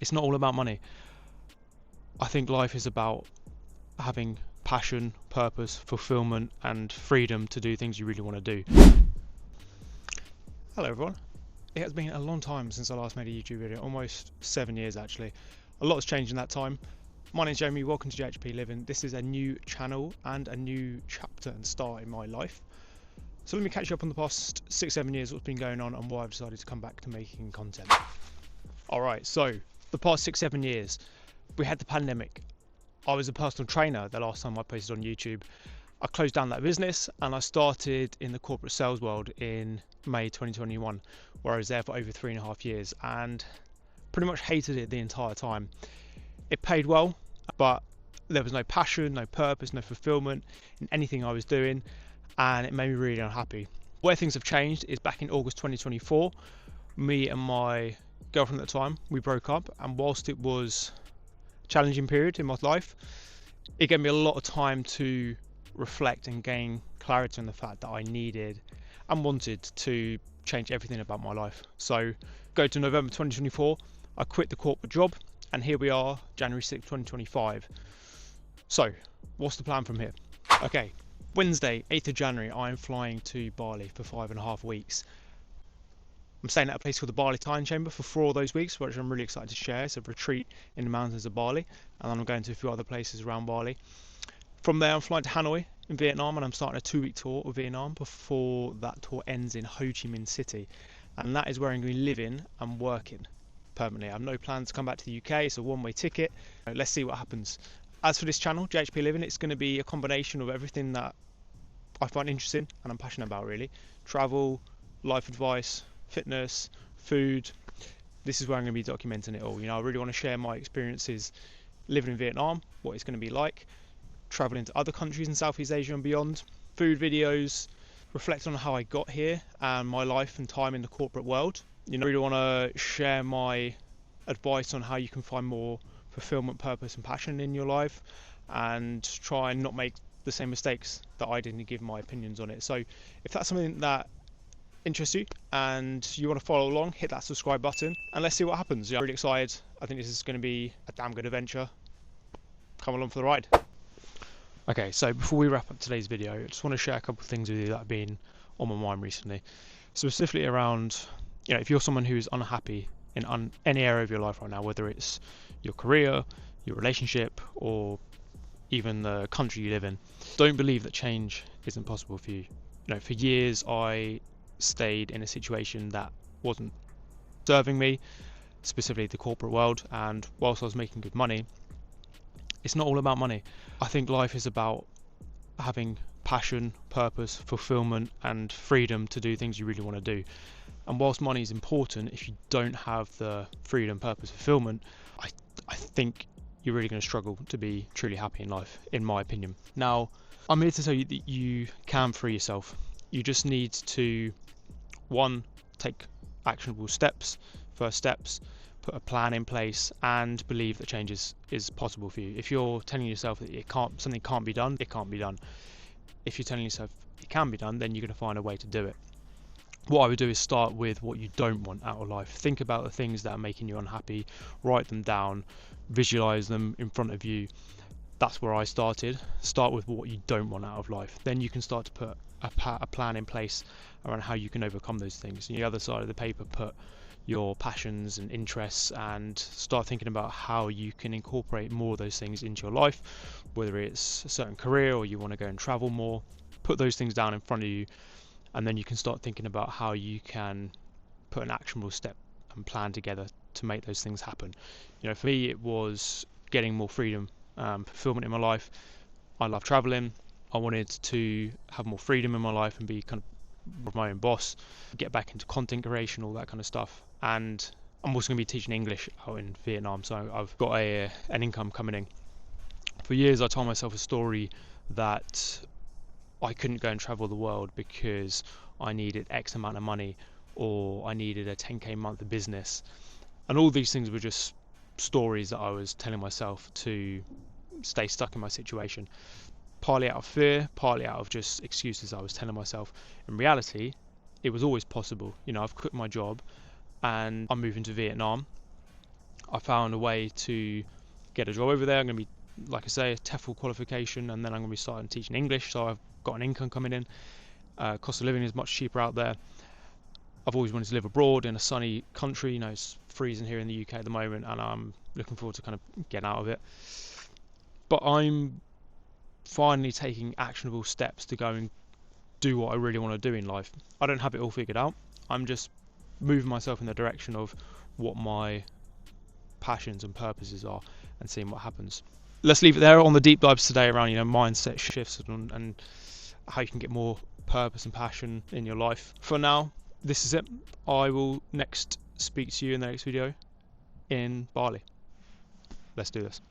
It's not all about money. I think life is about having passion, purpose, fulfillment, and freedom to do things you really want to do. Hello everyone. It has been a long time since I last made a YouTube video, almost 7 years actually. A lot has changed in that time. My name's Jamie, welcome to JHPLiving. This is a new channel and a new chapter and start in my life. So let me catch you up on the past 6-7 years, what's been going on and why I've decided to come back to making content. Alright, so the past 6-7 years, we had the pandemic. I was a personal trainer the last time I posted on YouTube. I closed down that business and I started in the corporate sales world in May 2021, where I was there for over 3.5 years and pretty much hated it the entire time. It paid well, but there was no passion, no purpose, no fulfillment in anything I was doing, and it made me really unhappy. Where things have changed is back in August 2024, me and my girlfriend at the time, we broke up, and whilst it was a challenging period in my life, it gave me a lot of time to reflect and gain clarity on the fact that I needed and wanted to change everything about my life. So go to November 2024, I quit the corporate job, and here we are, January 6, 2025. So what's the plan from here? Okay, Wednesday, 8th of January, I am flying to Bali for 5.5 weeks. I'm staying at a place called the Bali Time Chamber for 4 of those weeks, which I'm really excited to share. It's a retreat in the mountains of Bali, and then I'm going to a few other places around Bali. From there, I'm flying to Hanoi in Vietnam, and I'm starting a 2-week tour of Vietnam before that tour ends in Ho Chi Minh City. And that is where I'm going to be living and working permanently. I have no plans to come back to the UK. It's a one-way ticket. Let's see what happens. As for this channel, JHPLiving, it's going to be a combination of everything that I find interesting and I'm passionate about, really. Travel, life advice, fitness, food. This is where I'm going to be documenting it all. You know, I really want to share my experiences living in Vietnam, what it's going to be like, traveling to other countries in Southeast Asia and beyond, food videos, reflect on how I got here and my life and time in the corporate world. You know, I really want to share my advice on how you can find more fulfillment, purpose and passion in your life, and try and not make the same mistakes that I did and give my opinions on it. So if that's something that interests you and you want to follow along, hit that subscribe button and let's see what happens. Yeah, I'm really excited. I think this is going to be a damn good adventure. Come along for the ride. Okay, so before we wrap up today's video, I just want to share a couple of things with you that have been on my mind recently. Specifically around, you know, if you're someone who is unhappy in any area of your life right now, whether it's your career, your relationship, or even the country you live in, don't believe that change isn't possible for you. You know, for years I stayed in a situation that wasn't serving me, specifically the corporate world, and whilst I was making good money, it's not all about money. I think life is about having passion, purpose, fulfillment, and freedom to do things you really want to do. And whilst money is important, if you don't have the freedom, purpose, fulfillment, I think you're really going to struggle to be truly happy in life, in my opinion. Now, I'm here to tell you that you can free yourself. You just need to, one, take actionable steps, first steps, put a plan in place, and believe that change is possible for you. If you're telling yourself that something can't be done, it can't be done. If you're telling yourself it can be done, then you're going to find a way to do it. What I would do is start with what you don't want out of life. Think about the things that are making you unhappy, write them down, visualize them in front of you. That's where I started. Start with what you don't want out of life. Then you can start to put a plan in place around how you can overcome those things. On the other side of the paper, put your passions and interests and start thinking about how you can incorporate more of those things into your life, whether it's a certain career or you want to go and travel more. Put those things down in front of you, and then you can start thinking about how you can put an actionable step and plan together to make those things happen. You know, for me, it was getting more freedom, fulfillment in my life. I love traveling. I wanted to have more freedom in my life and be kind of my own boss, get back into content creation, all that kind of stuff. And I'm also going to be teaching English out in Vietnam, so I've got an income coming in. For years, I told myself a story that I couldn't go and travel the world because I needed X amount of money or I needed a 10k month of business. And all these things were just stories that I was telling myself to stay stuck in my situation. Partly out of fear, partly out of just excuses I was telling myself. In reality, it was always possible. You know, I've quit my job and I'm moving to Vietnam. I found a way to get a job over there. I'm going to be, like I say, a TEFL qualification, and then I'm going to be starting teaching English, so I've got an income coming in. Cost of living is much cheaper out there. I've always wanted to live abroad in a sunny country. You know, it's freezing here in the UK at the moment, and I'm looking forward to kind of getting out of it. But I'm finally taking actionable steps to go and do what I really want to do in life. I don't have it all figured out. I'm just moving myself in the direction of what my passions and purposes are, and seeing what happens. Let's leave it there on the deep dives today around, you know, mindset shifts and how you can get more purpose and passion in your life. For now, this is it. I will next speak to you in the next video in Bali. Let's do this.